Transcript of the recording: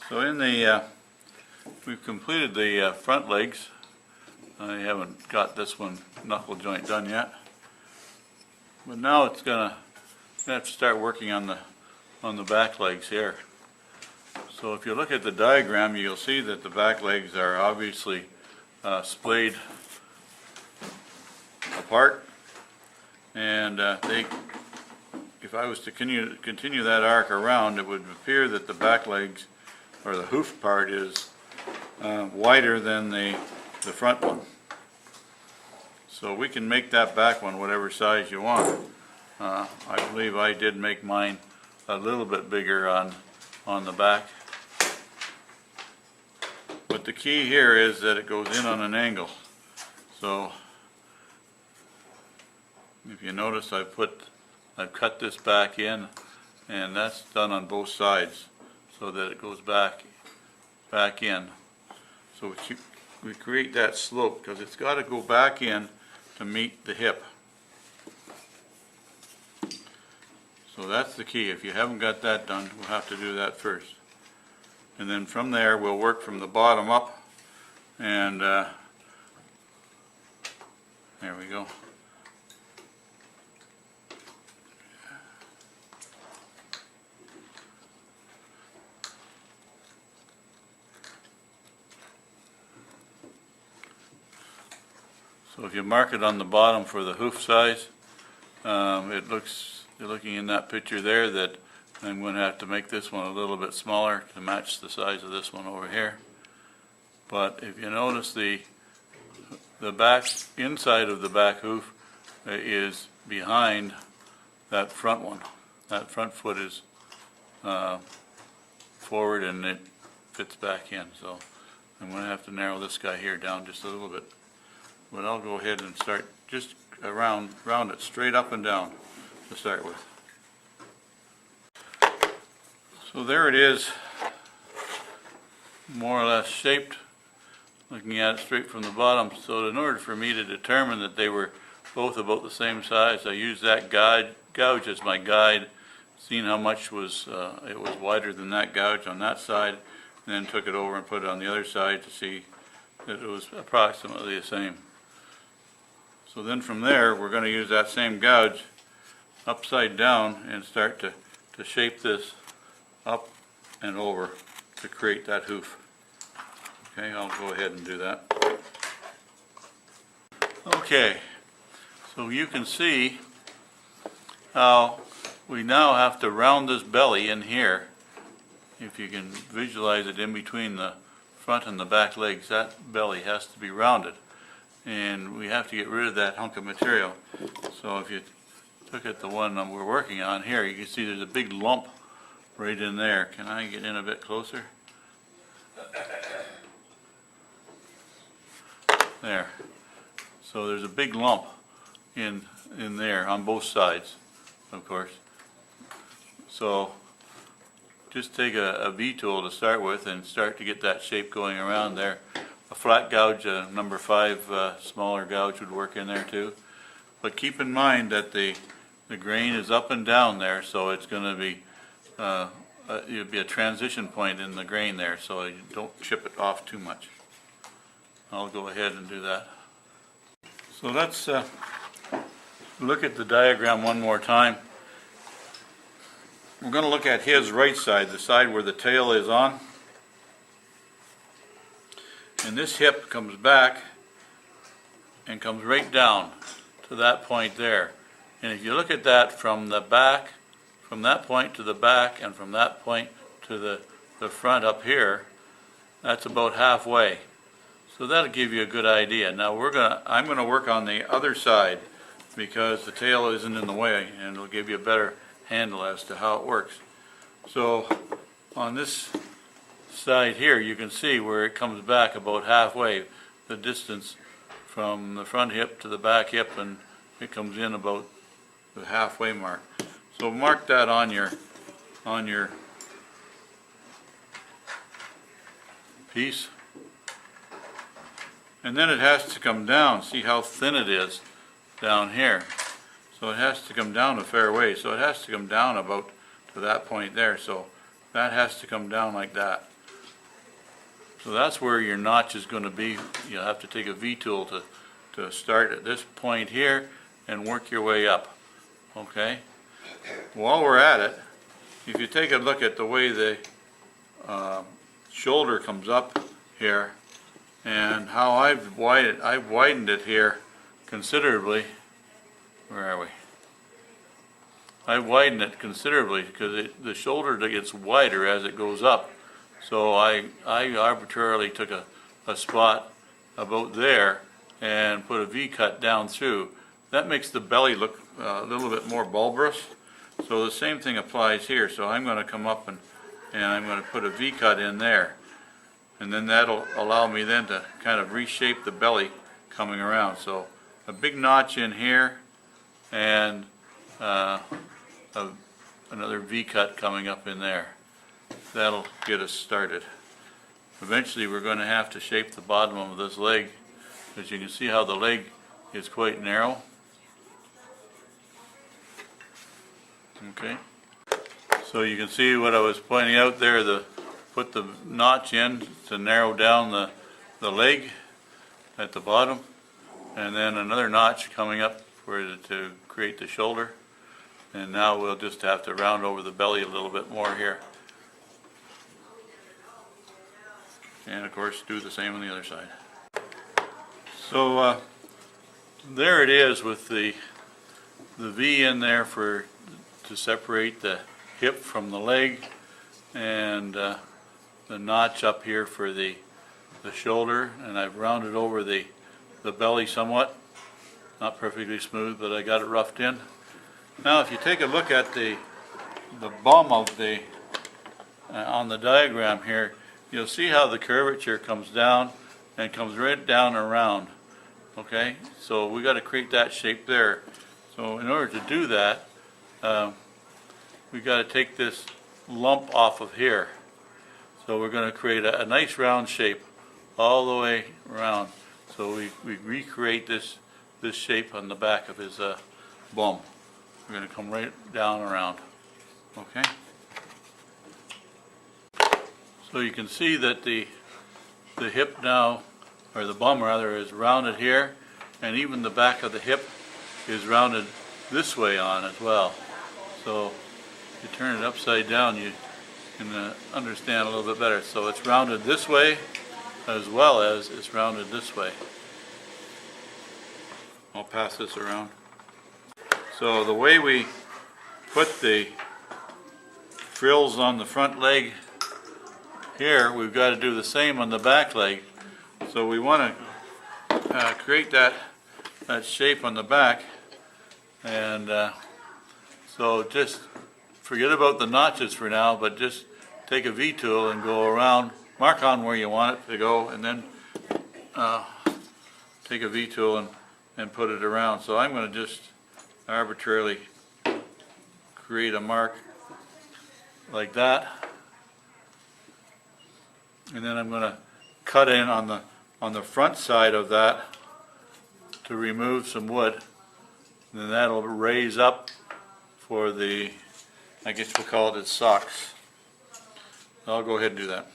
So in the we've completed the front legs. I haven't got this one knuckle joint done yet, but now it's gonna have to start working on the back legs here. So if you look at the diagram, you'll see that the back legs are obviously splayed apart, and if I was to continue that arc around, it would appear that the back legs, or the hoof part, is wider than the front one. So we can make that back one whatever size you want. I believe I did make mine a little bit bigger on the back. But the key here is that it goes in on an angle. So if you notice, I've cut this back in, and that's done on both sides so that it goes back in. So we create that slope because it's got to go back in to meet the hip. So that's the key. If you haven't got that done, we'll have to do that first. And then from there, we'll work from the bottom up, and there we go. So if you mark it on the bottom for the hoof size, you're looking in that picture there that I'm going to have to make this one a little bit smaller to match the size of this one over here. But if you notice, the back inside of the back hoof is behind that front one. That front foot is forward and it fits back in. So I'm going to have to narrow this guy here down just a little bit. But I'll go ahead and start just round it straight up and down to start with. So there it is, more or less shaped, looking at it straight from the bottom. So in order for me to determine that they were both about the same size, I used that gouge as my guide, seeing how much it was wider than that gouge on that side, and then took it over and put it on the other side to see that it was approximately the same. So then from there, we're going to use that same gouge upside down and start to shape this up and over to create that hoof. Okay, I'll go ahead and do that. Okay, so you can see how we now have to round this belly in here. If you can visualize it in between the front and the back legs, that belly has to be rounded. And we have to get rid of that hunk of material. So if you look at the one we're working on here, you can see there's a big lump right in there. Can I get in a bit closer? There. So there's a big lump in there on both sides, of course. So just take a V-tool to start with and start to get that shape going around there. A flat gouge, a number 5 smaller gouge would work in there too. But keep in mind that the grain is up and down there, so it's going to be it'll be a transition point in the grain there, so you don't chip it off too much. I'll go ahead and do that. So let's look at the diagram one more time. We're going to look at his right side, the side where the tail is on. And this hip comes back and comes right down to that point there. And if you look at that from the back, from that point to the back, and from that point to the front up here, that's about halfway. So that'll give you a good idea. Now I'm gonna work on the other side because the tail isn't in the way, and it'll give you a better handle as to how it works. So on this side here, you can see where it comes back about halfway, the distance from the front hip to the back hip, and it comes in about the halfway mark. So mark that on your piece. And then it has to come down. See how thin it is down here. So it has to come down a fair way. So it has to come down about to that point there. So that has to come down like that. So that's where your notch is going to be. You'll have to take a V-tool to start at this point here and work your way up. Okay? While we're at it, if you take a look at the way the shoulder comes up here and how I've widened it here considerably. Where are we? I've widened it considerably because the shoulder gets wider as it goes up. So I arbitrarily took a spot about there and put a V-cut down through. That makes the belly look a little bit more bulbous. So the same thing applies here. So I'm going to come up and I'm going to put a V-cut in there. And then that'll allow me then to kind of reshape the belly coming around. So a big notch in here and another V-cut coming up in there. That'll get us started. Eventually we're going to have to shape the bottom of this leg. As you can see how the leg is quite narrow. Okay. So you can see what I was pointing out there, put the notch in to narrow down the leg at the bottom, and then another notch coming up to create the shoulder. And now we'll just have to round over the belly a little bit more here. And of course do the same on the other side. So there it is with the V in there to separate the hip from the leg, and the notch up here for the shoulder, and I've rounded over the belly somewhat. Not perfectly smooth, but I got it roughed in. Now if you take a look at the bum of on the diagram here, you'll see how the curvature comes down and comes right down and around. Okay, so we got to create that shape there. So in order to do that, we got to take this lump off of here. So we're going to create a nice round shape all the way around. So we recreate this shape on the back of his bum. We're going to come right down around. Okay. So you can see that the hip now, or the bum rather, is rounded here, and even the back of the hip is rounded this way on as well. So if you turn it upside down, you can understand a little bit better. So it's rounded this way as well as it's rounded this way. I'll pass this around. So the way we put the frills on the front leg here, we've got to do the same on the back leg. So we want to create that shape on the back, and so just forget about the notches for now, but just take a V-tool and go around, mark on where you want it to go, and then take a V-tool and put it around. So I'm going to just arbitrarily create a mark like that, and then I'm going to cut in on the front side of that to remove some wood, and then that'll raise up for I guess we'll call it its socks. I'll go ahead and do that.